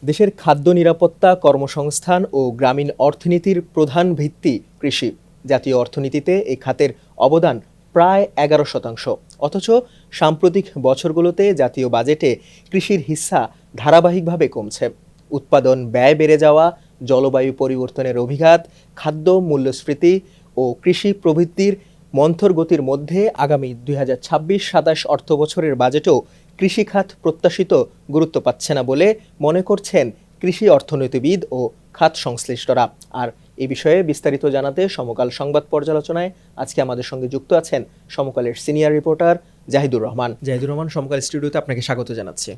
দেশের খাদ্য নিরাপত্তা, কর্মসংস্থান ও গ্রামীণ অর্থনীতির প্রধান ভিত্তি কৃষি। জাতীয় অর্থনীতিতে এই খাতের অবদান প্রায় 11%। অথচ সাম্প্রতিক বছরগুলোতে জাতীয় বাজেটে কৃষির হিস্সা ধারাবাহিকভাবে কমছে। উৎপাদন ব্যয় বেড়ে যাওয়া, জলবায়ু পরিবর্তনের অভিঘাত, খাদ্য মূল্যস্ফীতি ও কৃষি প্রবৃদ্ধির মন্থর গতির মধ্যে আগামী 2026-27 অর্থবছরের বাজেটেও কৃষিখাত প্রত্যাশিত গুরুত্ব পাচ্ছে না বলে মনে করছেন কৃষি অর্থনীতিবিদ ও খাত সংশ্লিষ্টরা। আর এই বিষয়ে বিস্তারিত জানাতে সমকাল সংবাদ পর্যালোচনায় আজকে আমাদের সঙ্গে যুক্ত আছেন সমকালের সিনিয়র রিপোর্টার জাহিদুর রহমান। জাহিদুর রহমান, সমকাল স্টুডিওতে আপনাকে স্বাগত জানাচ্ছি।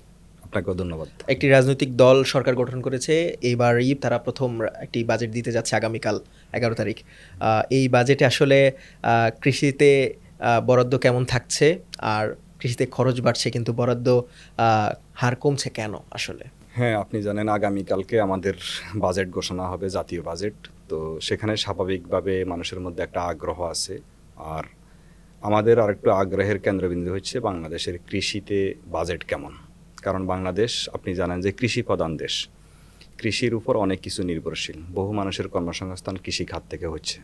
আপনাকেও ধন্যবাদ। একটি রাজনৈতিক দল সরকার গঠন করেছে এইবারই, তারা প্রথম একটি বাজেট দিতে যাচ্ছে আগামীকাল 11 তারিখ। এই বাজেটে আসলে কৃষিতে বরাদ্দ কেমন থাকছে, আর কৃষিতে খরচ বাড়ছে কিন্তু বরাদ্দ হার কমছে কেন আসলে? হ্যাঁ, আপনি জানেন আগামীকালকে আমাদের বাজেট ঘোষণা হবে, জাতীয় বাজেট। তো সেখানে স্বাভাবিকভাবে মানুষের মধ্যে একটা আগ্রহ আছে। আর আমাদের আরেকটু আগ্রহের কেন্দ্রবিন্দু হচ্ছে বাংলাদেশের কৃষিতে বাজেট কেমন। কারণ বাংলাদেশ, আপনি জানেন যে কৃষি প্রধান দেশ। কৃষির উপর অনেক কিছু নির্ভরশীল। বহু মানুষের কর্মসংস্থান কৃষি খাত থেকে হচ্ছে।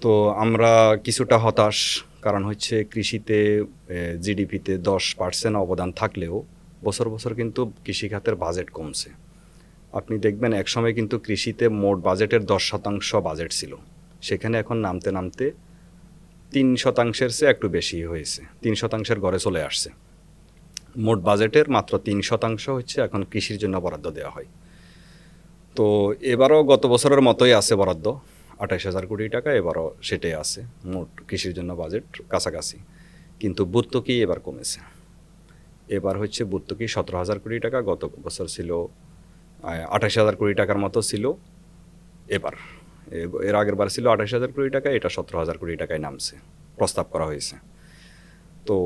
তো আমরা কিছুটা হতাশ, কারণ হচ্ছে কৃষিতে জিডিপিতে 10% অবদান থাকলেও বছর বছর কিন্তু কৃষিখাতের বাজেট কমছে। আপনি দেখবেন একসময় কিন্তু কৃষিতে মোট বাজেটের 10% বাজেট ছিল, সেখানে এখন নামতে নামতে 3%-এর চেয়ে একটু বেশি হয়েছে, 3%-এর ঘরে চলে আসছে। মোট বাজেটের মাত্র 3% হচ্ছে এখন কৃষির জন্য বরাদ্দ দেওয়া হয়। তো এবারও গত বছরের মতোই আছে বরাদ্দ, 28,000 কোটি টাকা এবারও সেটাই আছে মোট কৃষির জন্য বাজেট কাছাকাছি। কিন্তু ভর্তুকি এবার কমেছে। এবার হচ্ছে ভর্তুকি 17,000 কোটি টাকা, গত বছর ছিল 28,000 কোটি টাকার মতো ছিল। এর আগের বার ছিল 28,000 কোটি টাকা, এটা 17,000 কোটি টাকায় নামছে, প্রস্তাব করা হয়েছে। তো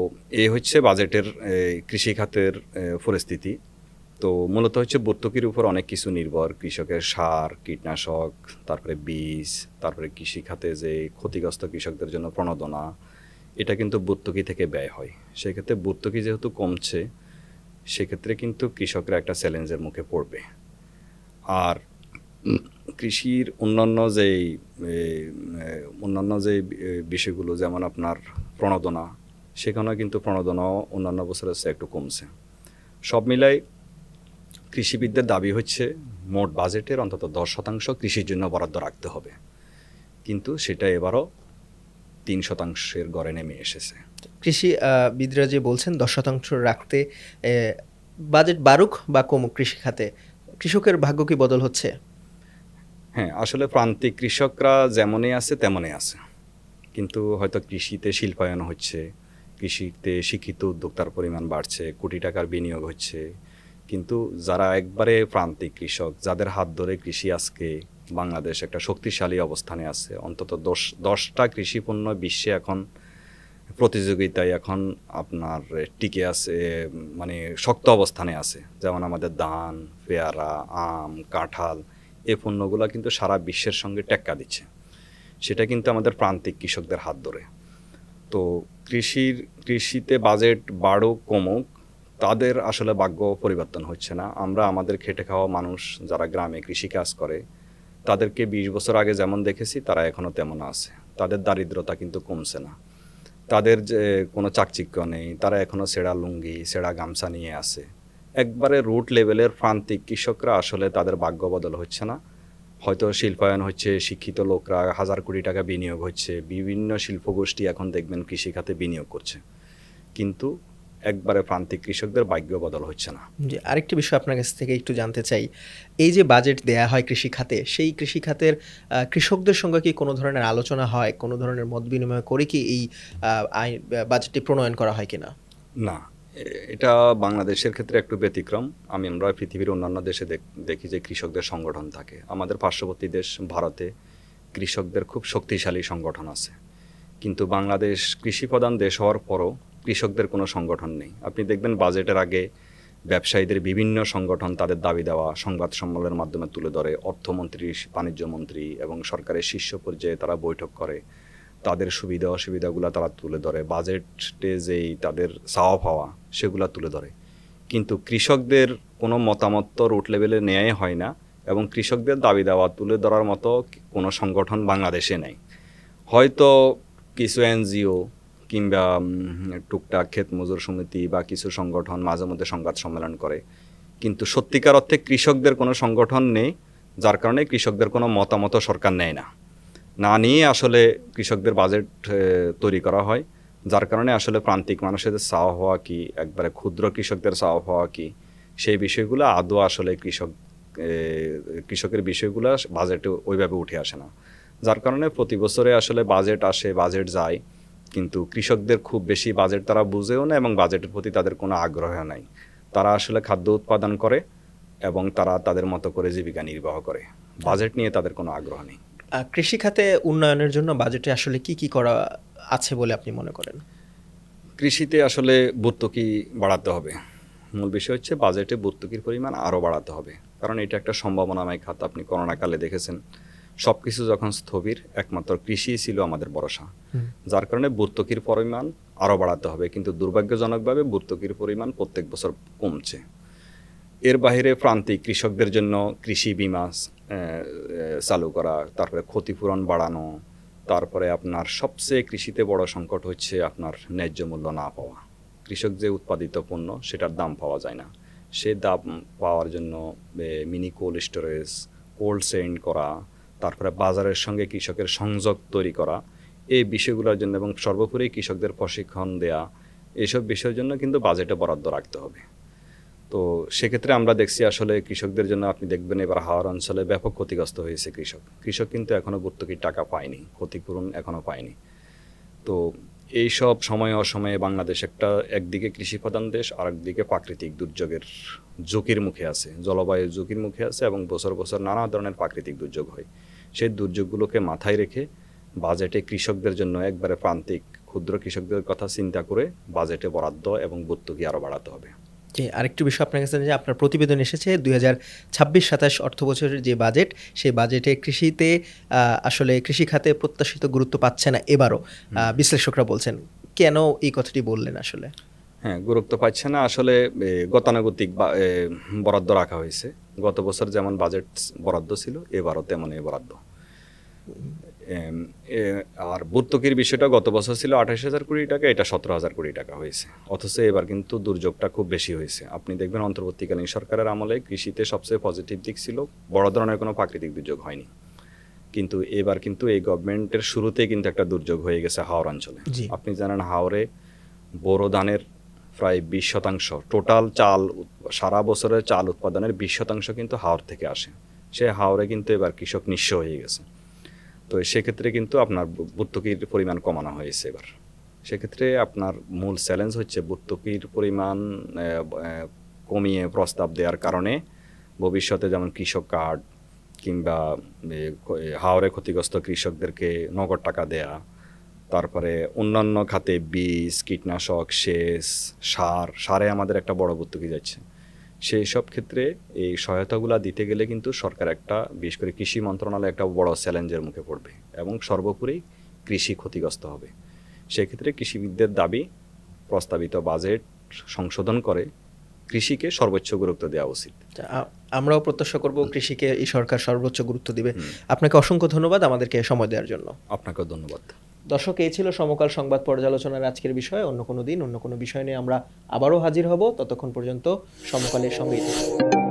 এই হচ্ছে বাজেটের কৃষি খাতের পরিস্থিতি। তো মূলত হচ্ছে ভর্তুকির উপর অনেক কিছু নির্ভর, কৃষকের সার, কীটনাশক, তারপরে বীজ, তারপরে কৃষি খাতে যে ক্ষতিগ্রস্ত কৃষকদের জন্য প্রণোদনা, এটা কিন্তু ভর্তুকি থেকে ব্যয় হয়। সেক্ষেত্রে ভর্তুকি যেহেতু কমছে, সেক্ষেত্রে কিন্তু কৃষকরা একটা চ্যালেঞ্জের মুখে পড়বে। আর কৃষির অন্যান্য যে বিষয়গুলো, যেমন আপনার প্রণোদনা, সেখানেও কিন্তু প্রণোদনাও অন্যান্য বছরের চেয়ে একটু কমছে। সব মিলাই কৃষিবিদদের দাবি হচ্ছে মোট বাজেটের অন্তত 10% কৃষির জন্য বরাদ্দ রাখতে হবে, কিন্তু সেটা এবারও 3%-এর গড়ে নেমে এসেছে। কৃষি বিদরা যে বলছেন 10% রাখতে, বাজেট বাড়ুক বা কমুক, কৃষি খাতে কৃষকের ভাগ্য কি বদল হচ্ছে? হ্যাঁ, আসলে প্রান্তিক কৃষকরা যেমনই আছে তেমনই আছে, কিন্তু হয়তো কৃষিতে শিল্পায়ন হচ্ছে, কৃষিতে শিক্ষিত উদ্যোক্তার পরিমাণ বাড়ছে, কোটি টাকার বিনিয়োগ হচ্ছে। কিন্তু যারা একবারে প্রান্তিক কৃষক, যাদের হাত ধরে কৃষি আজকে বাংলাদেশ একটা শক্তিশালী অবস্থানে আছে, অন্তত 10টা কৃষিপণ্য বিশ্বে এখন প্রতিযোগিতায় এখন আপনার টিকে আছে, মানে শক্ত অবস্থানে আছে। যেমন আমাদের ধান, পেয়ারা, আম, কাঁঠাল, এই পণ্যগুলো কিন্তু সারা বিশ্বের সঙ্গে টেক্কা দিচ্ছে। সেটা কিন্তু আমাদের প্রান্তিক কৃষকদের হাত ধরে। তো কৃষিতে বাজেট বাড়ুক কমুক, তাদের আসলে ভাগ্য পরিবর্তন হচ্ছে না। আমরা আমাদের খেটে খাওয়া মানুষ যারা গ্রামে কৃষিকাজ করে, তাদেরকে 20 বছর আগে যেমন দেখেছি তারা এখনও তেমন আছে। তাদের দারিদ্রতা কিন্তু কমছে না, তাদের যে কোনো চাকচিক্য নেই, তারা এখনও ছেঁড়া লুঙ্গি, ছেঁড়া গামছা নিয়ে আছে। একবারে রুট লেভেলের প্রান্তিক কৃষকরা আসলে তাদের ভাগ্য বদল হচ্ছে না। হয়তো শিল্পায়ন হচ্ছে, শিক্ষিত লোকরা 1,000 কোটি টাকা বিনিয়োগ হচ্ছে, বিভিন্ন শিল্পগোষ্ঠী এখন দেখবেন কৃষিখাতে বিনিয়োগ করছে, কিন্তু একবারে প্রান্তিক কৃষকদের ভাগ্য বদল হচ্ছে না। যে আরেকটি বিষয় আপনার কাছ থেকে একটু জানতে চাই, এই যে বাজেট দেয়া হয় কৃষি খাতে, সেই কৃষি খাতের কৃষকদের সঙ্গে কি কোনো ধরনের আলোচনা হয়, কোনো ধরনের মত বিনিময় করে কি এই বাজেটটি প্রণয়ন করা হয় কিনা? না, এটা বাংলাদেশের ক্ষেত্রে একটু ব্যতিক্রম। আমরা পৃথিবীর অন্যান্য দেশে দেখি যে কৃষকদের সংগঠন থাকে। আমাদের পার্শ্ববর্তী দেশ ভারতে কৃষকদের খুব শক্তিশালী সংগঠন আছে, কিন্তু বাংলাদেশ কৃষি প্রধান দেশ হওয়ার পরও কৃষকদের কোনো সংগঠন নেই। আপনি দেখবেন বাজেটের আগে ব্যবসায়ীদের বিভিন্ন সংগঠন তাদের দাবি দেওয়া সংবাদ সম্মেলনের মাধ্যমে তুলে ধরে, অর্থমন্ত্রী, বাণিজ্য মন্ত্রী এবং সরকারের শীর্ষ পর্যায়ে তারা বৈঠক করে, তাদের সুবিধা অসুবিধাগুলো তারা তুলে ধরে, বাজেটে যেই তাদের চাওয়া পাওয়া সেগুলো তুলে ধরে। কিন্তু কৃষকদের কোনো মতামত তো রুট লেভেলে নেওয়াই হয় না, এবং কৃষকদের দাবি দাওয়া তুলে ধরার মতো কোনো সংগঠন বাংলাদেশে নেই। হয়তো কিছু এনজিও কিংবা টুকটাক ক্ষেত মজুর সমিতি বা কিছু সংগঠন মাঝে মধ্যে সংবাদ সম্মেলন করে, কিন্তু সত্যিকার অর্থে কৃষকদের কোনো সংগঠন নেই, যার কারণে কৃষকদের কোনো মতামত সরকার নেয় না। না নিয়ে আসলে কৃষকদের বাজেট তৈরি করা হয়, যার কারণে আসলে প্রান্তিক মানুষের চাওয়া হওয়া কি, একবারে ক্ষুদ্র কৃষকদের চাওয়া হওয়া কি, সেই বিষয়গুলো আদৌ আসলে কৃষকের বিষয়গুলো বাজেটে ওইভাবে উঠে আসে না। যার কারণে প্রতি বছরে আসলে বাজেট আসে, বাজেট যায়, কিন্তু কৃষকদের খুব বেশি বাজেট তারা বুঝেও না এবং বাজেটের প্রতি তাদের কোনো আগ্রহ নাই। তারা আসলে খাদ্য উৎপাদন করে এবং তারা তাদের মতো করে জীবিকা নির্বাহ করে, বাজেট নিয়ে তাদের কোনো আগ্রহ নেই। কৃষি খাতে উন্নয়নের জন্য বাজেটে আসলে কি কি করা আছে বলে আপনি মনে করেন? কৃষিতে আসলে ভর্তুকি বাড়াতে হবে। মূল বিষয় হচ্ছে বাজেটে ভর্তুকির পরিমাণ আরও বাড়াতে হবে, কারণ এটা একটা সম্ভাবনাময় খাত। আপনি করোনাকালে দেখেছেন সব কিছু যখন স্থবির, একমাত্র কৃষিই ছিল আমাদের ভরসা, যার কারণে ভর্তুকির পরিমাণ আরও বাড়াতে হবে। কিন্তু দুর্ভাগ্যজনকভাবে ভর্তুকির পরিমাণ প্রত্যেক বছর কমছে। এর বাইরে প্রান্তিক কৃষকদের জন্য কৃষি বিমা চালু করা, তারপরে ক্ষতিপূরণ বাড়ানো, তারপরে আপনার সবচেয়ে কৃষিতে বড় সংকট হচ্ছে আপনার ন্যায্য মূল্য না পাওয়া। কৃষক যে উৎপাদিত পণ্য সেটার দাম পাওয়া যায় না, সে দাম পাওয়ার জন্য mini cold storage, cold chain করা, তারপরে বাজারের সঙ্গে কৃষকের সংযোগ তৈরি করা, এই বিষয়গুলোর জন্য এবং সর্বোপরি কৃষকদের প্রশিক্ষণ দেয়া, এইসব বিষয়ের জন্য কিন্তু বাজেটে বরাদ্দ রাখতে হবে। তো সেক্ষেত্রে আমরা দেখছি আসলে কৃষকদের জন্য আপনি দেখবেন এবার হাওড় অঞ্চলে ব্যাপক ক্ষতিগ্রস্ত হয়েছে কৃষক কিন্তু এখনও ভর্তুকির টাকা পায়নি, ক্ষতিপূরণ এখনও পায়নি। তো এইসব সময় অসময়ে বাংলাদেশ একদিকে কৃষি প্রধান দেশ, আরেকদিকে প্রাকৃতিক দুর্যোগের ঝুঁকির মুখে আছে, জলবায়ুর ঝুঁকির মুখে আছে, এবং বছর বছর নানা ধরনের প্রাকৃতিক দুর্যোগ হয়। সেই দুর্যোগগুলোকে মাথায় রেখে বাজেটে কৃষকদের জন্য একবারে প্রান্তিক ক্ষুদ্র কৃষকদের কথা চিন্তা করে বাজেটে বরাদ্দ এবং ভর্তুকি আরও বাড়াতে হবে। যে আরেকটু বিষয় আপনার কাছে, যে আপনার প্রতিবেদন এসেছে 2026-27 অর্থ বছরের যে বাজেট, সেই বাজেটে কৃষিতে আসলে কৃষি খাতে প্রত্যাশিত গুরুত্ব পাচ্ছে না এবারও, বিশ্লেষকরা বলছেন। কেন এই কথাটি বললেন আসলে? হ্যাঁ, গুরুত্ব পাচ্ছে না আসলে গতানুগতিক বরাদ্দ রাখা হয়েছে। গত বছর যেমন বাজেট বরাদ্দ ছিল, এবারও তেমনই বরাদ্দ। আর ভর্তুকির বিষয়টা গত বছর ছিল 28,000 কোটি টাকা, এটা 17,000 কোটি টাকা হয়েছে। অথচ এবার কিন্তু দুর্যোগটা খুব বেশি হয়েছে। আপনি দেখবেন অন্তর্বর্তীকালীন সরকারের আমলে কৃষিতে সবচেয়ে পজিটিভ দিক ছিল, বড় ধরনের কোনো প্রাকৃতিক দুর্যোগ হয়নি। কিন্তু এবার কিন্তু এই গভর্নমেন্টের শুরুতেই কিন্তু একটা দুর্যোগ হয়ে গেছে হাওড় অঞ্চলে। আপনি জানেন হাওড়ে বোরো ধানের প্রায় 20%, টোটাল চাল, সারা বছরের চাল উৎপাদনের 20% কিন্তু হাওড় থেকে আসে। সে হাওড়ে কিন্তু এবার কৃষক নিঃস্ব হয়ে গেছে। তো সেক্ষেত্রে কিন্তু আপনার ভর্তুকির পরিমাণ কমানো হয়েছে এবার। সেক্ষেত্রে আপনার মূল চ্যালেঞ্জ হচ্ছে ভর্তুকির পরিমাণ কমিয়ে প্রস্তাব দেওয়ার কারণে ভবিষ্যতে যেমন কৃষক কার্ড কিংবা হাওরে ক্ষতিগ্রস্ত কৃষকদেরকে নগদ টাকা দেয়া, তারপরে অন্যান্য খাতে বীজ, কীটনাশক, সেচ, সারে আমাদের একটা বড় ভর্তুকি যাচ্ছে। সেই সব ক্ষেত্রে এই সহায়তাগুলো দিতে গেলে কিন্তু সরকার বিশেষ করে কৃষি মন্ত্রণালয় একটা বড় চ্যালেঞ্জের মুখে পড়বে এবং সর্বোপরি কৃষি ক্ষতিগ্রস্ত হবে। সেক্ষেত্রে কৃষিবিদদের দাবি প্রস্তাবিত বাজেট সংশোধন করে কৃষিকে সর্বোচ্চ গুরুত্ব দেওয়া উচিত। আমরাও প্রত্যাশা করব কৃষিকে এই সরকার সর্বোচ্চ গুরুত্ব দিবে। আপনাকে অসংখ্য ধন্যবাদ আমাদেরকে সময় দেওয়ার জন্য। আপনাকেও ধন্যবাদ। দর্শক, এই ছিল সমকাল সংবাদ পর্যালোচনার আজকের বিষয়। অন্য কোনো দিন অন্য কোনো বিষয় নিয়ে আমরা আবারও হাজির হব। ততক্ষণ পর্যন্ত সমকালের সঙ্গেই থাকুন।